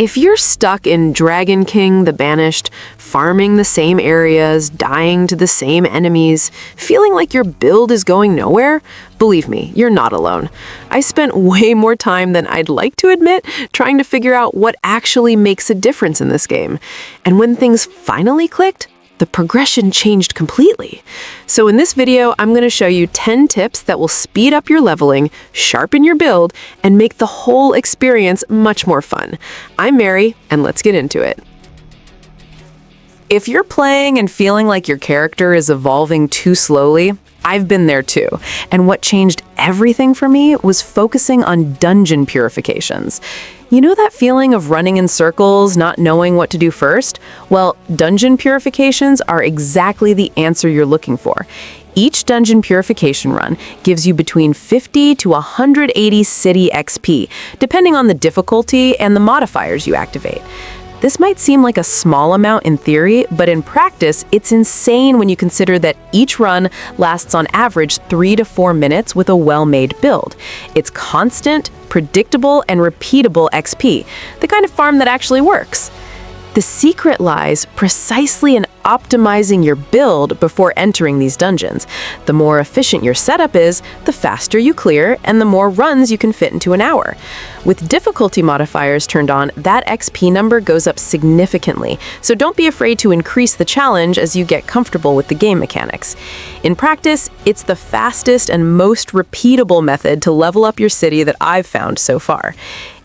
If you're stuck in Dragonkin, the Banished, farming the same areas, dying to the same enemies, feeling like your build is going nowhere, believe me, you're not alone. I spent way more time than I'd like to admit trying to figure out what actually makes a difference in this game. And when things finally clicked, the progression changed completely. So in this video, I'm going to show you 10 tips that will speed up your leveling, sharpen your build, and make the whole experience much more fun. I'm Mary, and let's get into it. If you're playing and feeling like your character is evolving too slowly, I've been there too. And what changed everything for me was focusing on dungeon purifications. You know that feeling of running in circles, not knowing what to do first? Well, dungeon purifications are exactly the answer you're looking for. Each dungeon purification run gives you between 50 to 180 city XP, depending on the difficulty and the modifiers you activate. This might seem like a small amount in theory, but in practice, it's insane when you consider that each run lasts on average 3 to 4 minutes with a well-made build. It's constant, predictable, and repeatable XP, the kind of farm that actually works. The secret lies precisely in optimizing your build before entering these dungeons. The more efficient your setup is, the faster you clear, and the more runs you can fit into an hour. With difficulty modifiers turned on, that XP number goes up significantly, so don't be afraid to increase the challenge as you get comfortable with the game mechanics. In practice, it's the fastest and most repeatable method to level up your city that I've found so far.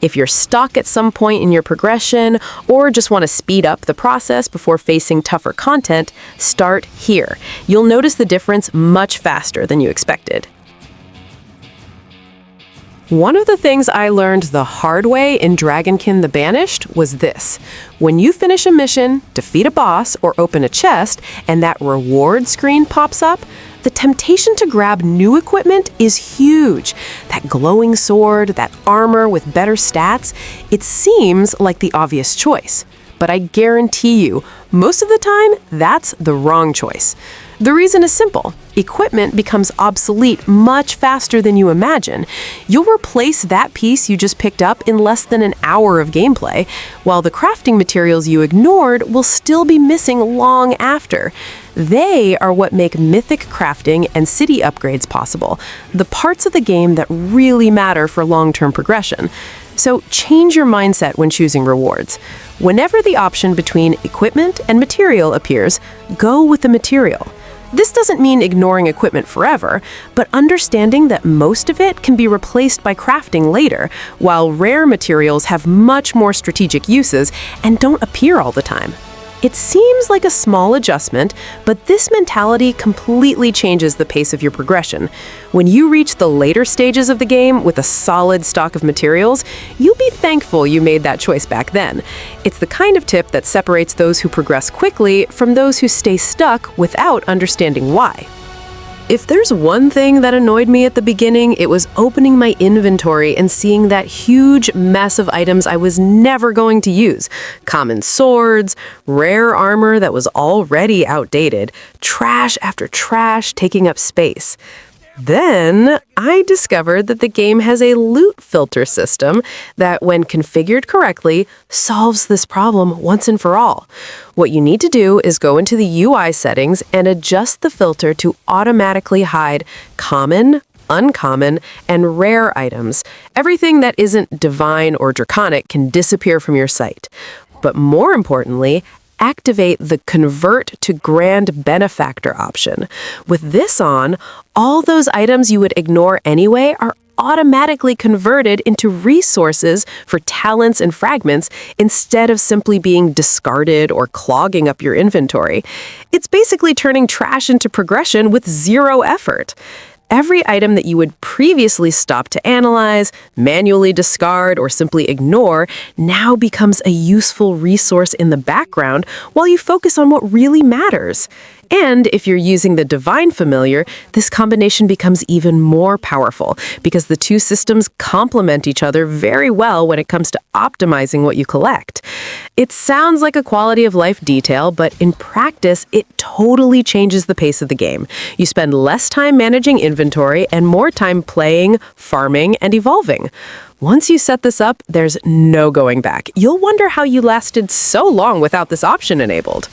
If you're stuck at some point in your progression or just want to speed up the process before facing tougher content, start here. You'll notice the difference much faster than you expected. One of the things I learned the hard way in Dragonkin the Banished was this. When you finish a mission, defeat a boss, or open a chest, and that reward screen pops up, the temptation to grab new equipment is huge. That glowing sword, that armor with better stats, it seems like the obvious choice. But I guarantee you, most of the time, that's the wrong choice. The reason is simple. Equipment becomes obsolete much faster than you imagine. You'll replace that piece you just picked up in less than an hour of gameplay, while the crafting materials you ignored will still be missing long after. They are what make mythic crafting and city upgrades possible, the parts of the game that really matter for long-term progression. So change your mindset when choosing rewards. Whenever the option between equipment and material appears, go with the material. This doesn't mean ignoring equipment forever, but understanding that most of it can be replaced by crafting later, while rare materials have much more strategic uses and don't appear all the time. It seems like a small adjustment, but this mentality completely changes the pace of your progression. When you reach the later stages of the game with a solid stock of materials, you'll be thankful you made that choice back then. It's the kind of tip that separates those who progress quickly from those who stay stuck without understanding why. If there's one thing that annoyed me at the beginning, it was opening my inventory and seeing that huge mess of items I was never going to use. Common swords, rare armor that was already outdated, trash after trash taking up space. Then I discovered that the game has a loot filter system that, when configured correctly, solves this problem once and for all. What you need to do is go into the UI settings and adjust the filter to automatically hide common, uncommon, and rare items. Everything that isn't divine or draconic can disappear from your site. But more importantly, activate the Convert to Grand Benefactor option. With this on, all those items you would ignore anyway are automatically converted into resources for talents and fragments instead of simply being discarded or clogging up your inventory. It's basically turning trash into progression with zero effort. Every item that you would previously stop to analyze, manually discard, or simply ignore now becomes a useful resource in the background while you focus on what really matters. And if you're using the Divine Familiar, this combination becomes even more powerful because the two systems complement each other very well when it comes to optimizing what you collect. It sounds like a quality of life detail, but in practice, it totally changes the pace of the game. You spend less time managing inventory and more time playing, farming, and evolving. Once you set this up, there's no going back. You'll wonder how you lasted so long without this option enabled.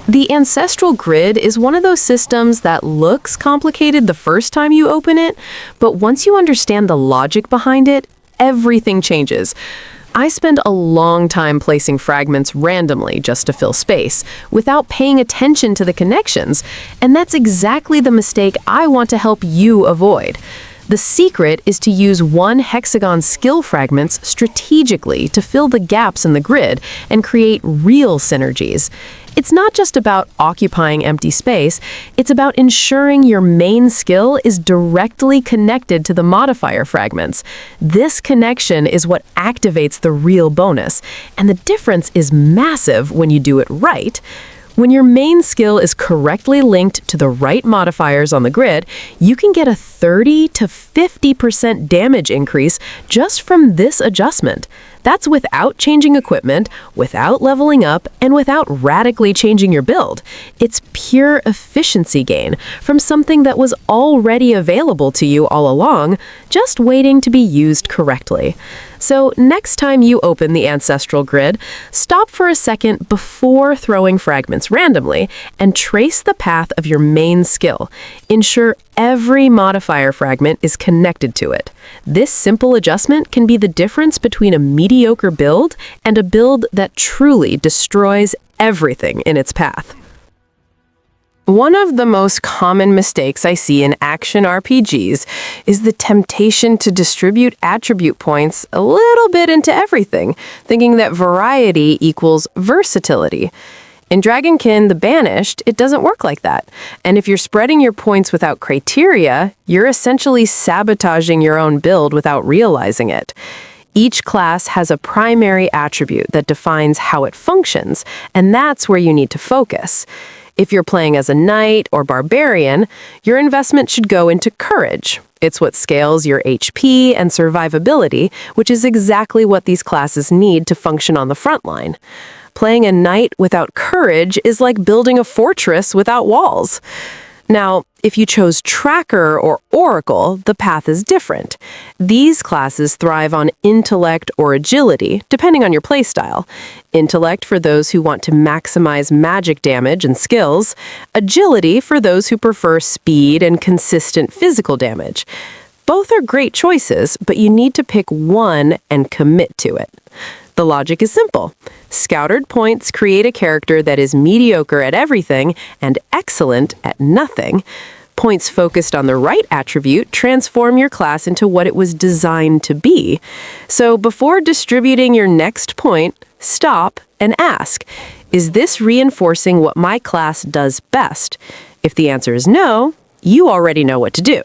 The Ancestral Grid is one of those systems that looks complicated the first time you open it, but once you understand the logic behind it, everything changes. I spend a long time placing fragments randomly just to fill space, without paying attention to the connections, and that's exactly the mistake I want to help you avoid. The secret is to use one hexagon skill fragments strategically to fill the gaps in the grid and create real synergies. It's not just about occupying empty space, it's about ensuring your main skill is directly connected to the modifier fragments. This connection is what activates the real bonus, and the difference is massive when you do it right. When your main skill is correctly linked to the right modifiers on the grid, you can get a 30 to 50% damage increase just from this adjustment. That's without changing equipment, without leveling up, and without radically changing your build. It's pure efficiency gain from something that was already available to you all along, just waiting to be used correctly. So next time you open the Ancestral Grid, stop for a second before throwing fragments randomly and trace the path of your main skill. Ensure every modifier fragment is connected to it. This simple adjustment can be the difference between a mediocre build and a build that truly destroys everything in its path. One of the most common mistakes I see in action RPGs is the temptation to distribute attribute points a little bit into everything, thinking that variety equals versatility. In Dragonkin, the Banished, it doesn't work like that. And if you're spreading your points without criteria, you're essentially sabotaging your own build without realizing it. Each class has a primary attribute that defines how it functions, and that's where you need to focus. If you're playing as a knight or barbarian, your investment should go into courage. It's what scales your HP and survivability, which is exactly what these classes need to function on the front line. Playing a knight without courage is like building a fortress without walls. Now, if you chose Tracker or Oracle, the path is different. These classes thrive on intellect or agility, depending on your playstyle. Intellect for those who want to maximize magic damage and skills, agility for those who prefer speed and consistent physical damage. Both are great choices, but you need to pick one and commit to it. The logic is simple. Scoutered points create a character that is mediocre at everything and excellent at nothing. Points focused on the right attribute transform your class into what it was designed to be. So before distributing your next point, stop and ask, is this reinforcing what my class does best? If the answer is no, you already know what to do.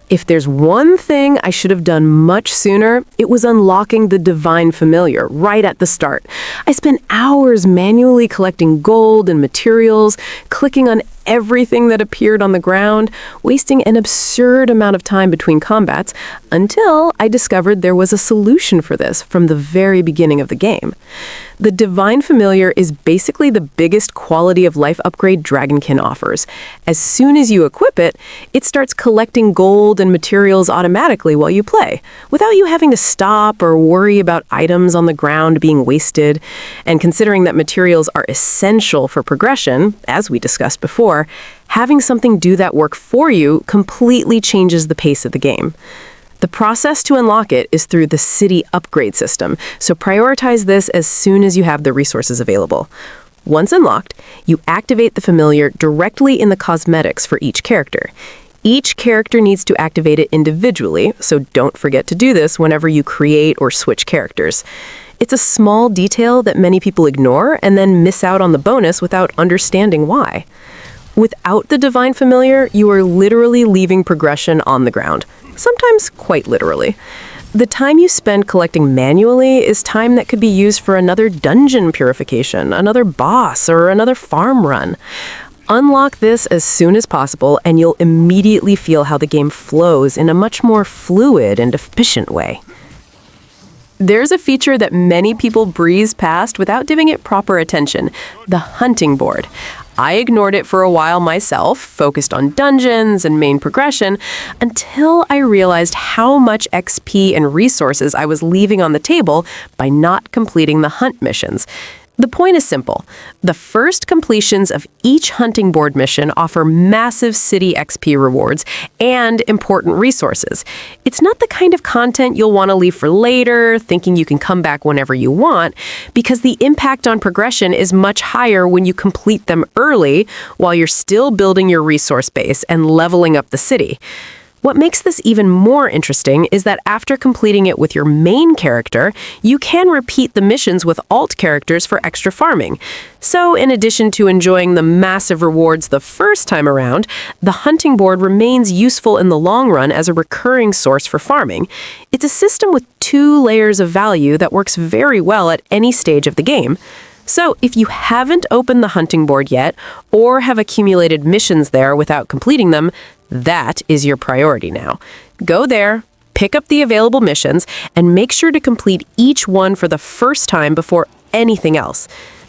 If there's one thing I should have done much sooner, it was unlocking the Divine Familiar right at the start. I spent hours manually collecting gold and materials, clicking on everything that appeared on the ground, wasting an absurd amount of time between combats, until I discovered there was a solution for this from the very beginning of the game. The Divine Familiar is basically the biggest quality of life upgrade Dragonkin offers. As soon as you equip it, it starts collecting gold and materials automatically while you play, without you having to stop or worry about items on the ground being wasted. And considering that materials are essential for progression, as we discussed before, having something do that work for you completely changes the pace of the game. The process to unlock it is through the city upgrade system, so prioritize this as soon as you have the resources available. Once unlocked, you activate the familiar directly in the cosmetics for each character. Each character needs to activate it individually, so don't forget to do this whenever you create or switch characters. It's a small detail that many people ignore and then miss out on the bonus without understanding why. Without the Divine Familiar, you are literally leaving progression on the ground. Sometimes quite literally. The time you spend collecting manually is time that could be used for another dungeon purification, another boss, or another farm run. Unlock this as soon as possible, and you'll immediately feel how the game flows in a much more fluid and efficient way. There's a feature that many people breeze past without giving it proper attention: the hunting board. I ignored it for a while myself, focused on dungeons and main progression, until I realized how much XP and resources I was leaving on the table by not completing the hunt missions. The point is simple. The first completions of each hunting board mission offer massive city XP rewards and important resources. It's not the kind of content you'll want to leave for later, thinking you can come back whenever you want, because the impact on progression is much higher when you complete them early while you're still building your resource base and leveling up the city. What makes this even more interesting is that after completing it with your main character, you can repeat the missions with alt characters for extra farming. So in addition to enjoying the massive rewards the first time around, the hunting board remains useful in the long run as a recurring source for farming. It's a system with 2 layers of value that works very well at any stage of the game. So if you haven't opened the hunting board yet, or have accumulated missions there without completing them, that is your priority now. Go there, pick up the available missions, and make sure to complete each one for the first time before anything else.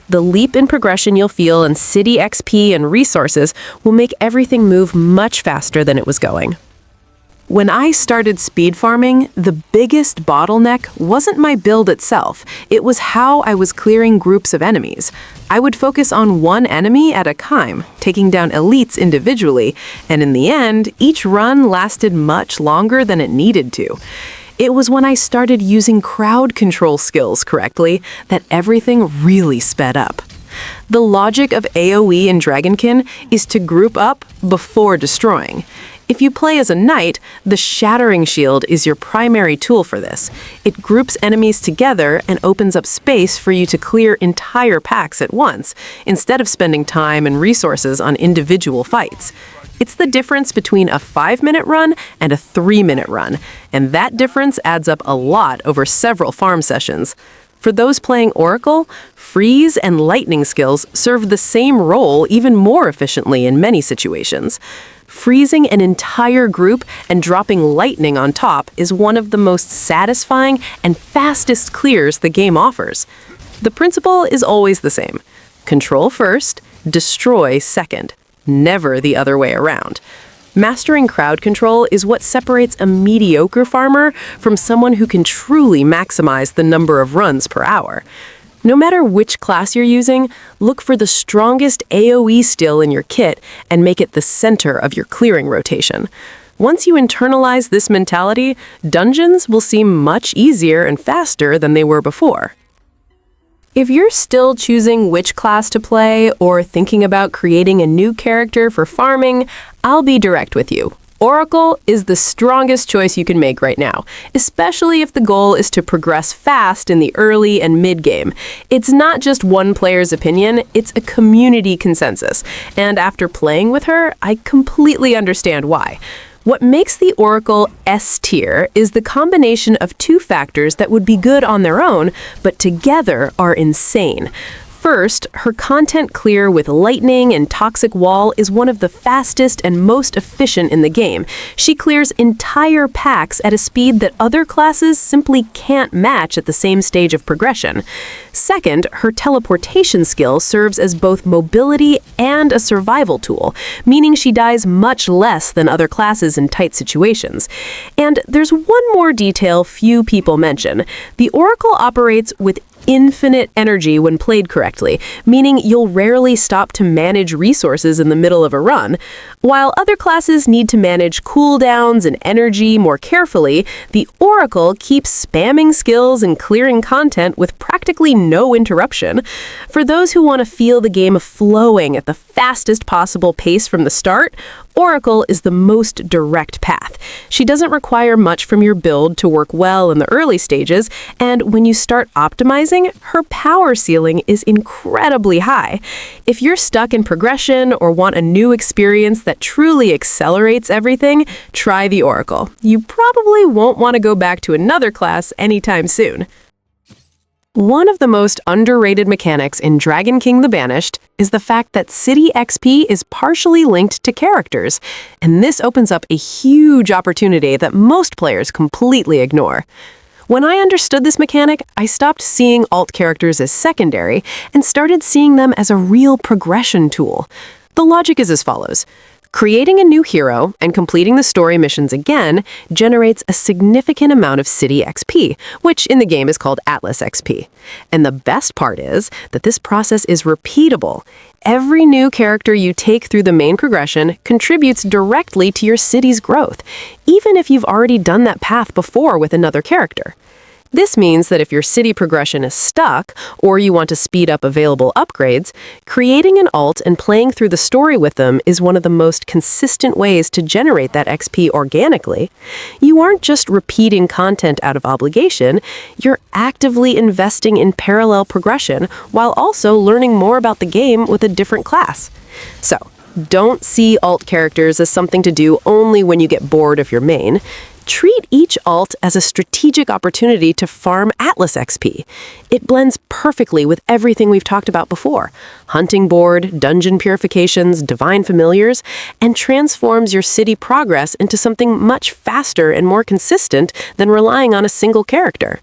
The leap in progression you'll feel in city XP and resources will make everything move much faster than it was going. When I started speed farming, the biggest bottleneck wasn't my build itself. It was how I was clearing groups of enemies. I would focus on one enemy at a time, taking down elites individually, and in the end, each run lasted much longer than it needed to. It was when I started using crowd control skills correctly that everything really sped up. The logic of AoE in Dragonkin is to group up before destroying. If you play as a knight, the Shattering Shield is your primary tool for this. It groups enemies together and opens up space for you to clear entire packs at once, instead of spending time and resources on individual fights. It's the difference between a 5-minute run and a 3-minute run, and that difference adds up a lot over several farm sessions. For those playing Oracle, freeze and lightning skills serve the same role even more efficiently in many situations. Freezing an entire group and dropping lightning on top is one of the most satisfying and fastest clears the game offers. The principle is always the same. Control first, destroy second. Never the other way around. Mastering crowd control is what separates a mediocre farmer from someone who can truly maximize the number of runs per hour. No matter which class you're using, look for the strongest AoE skill in your kit and make it the center of your clearing rotation. Once you internalize this mentality, dungeons will seem much easier and faster than they were before. If you're still choosing which class to play or thinking about creating a new character for farming, I'll be direct with you. Oracle is the strongest choice you can make right now, especially if the goal is to progress fast in the early and mid-game. It's not just one player's opinion, it's a community consensus. And after playing with her, I completely understand why. What makes the Oracle S tier is the combination of 2 factors that would be good on their own, but together are insane. First, her content clear with lightning and toxic wall is one of the fastest and most efficient in the game. She clears entire packs at a speed that other classes simply can't match at the same stage of progression. Second, her teleportation skill serves as both mobility and a survival tool, meaning she dies much less than other classes in tight situations. And there's one more detail few people mention. The Oracle operates with infinite energy when played correctly, meaning you'll rarely stop to manage resources in the middle of a run. While other classes need to manage cooldowns and energy more carefully, the Oracle keeps spamming skills and clearing content with practically no interruption. For those who want to feel the game flowing at the fastest possible pace from the start, Oracle is the most direct path. She doesn't require much from your build to work well in the early stages, and when you start optimizing, her power ceiling is incredibly high. If you're stuck in progression or want a new experience that truly accelerates everything, try the Oracle. You probably won't want to go back to another class anytime soon. One of the most underrated mechanics in Dragonkin the Banished is the fact that City XP is partially linked to characters, and this opens up a huge opportunity that most players completely ignore. When I understood this mechanic, I stopped seeing alt characters as secondary and started seeing them as a real progression tool. The logic is as follows. Creating a new hero and completing the story missions again generates a significant amount of city XP, which in the game is called Atlas XP. And the best part is that this process is repeatable. Every new character you take through the main progression contributes directly to your city's growth, even if you've already done that path before with another character. This means that if your city progression is stuck, or you want to speed up available upgrades, creating an alt and playing through the story with them is one of the most consistent ways to generate that XP organically. You aren't just repeating content out of obligation, you're actively investing in parallel progression while also learning more about the game with a different class. So, don't see alt characters as something to do only when you get bored of your main. Treat each alt as a strategic opportunity to farm Atlas XP. It blends perfectly with everything we've talked about before: hunting board, dungeon purifications, divine familiars, and transforms your city progress into something much faster and more consistent than relying on a single character.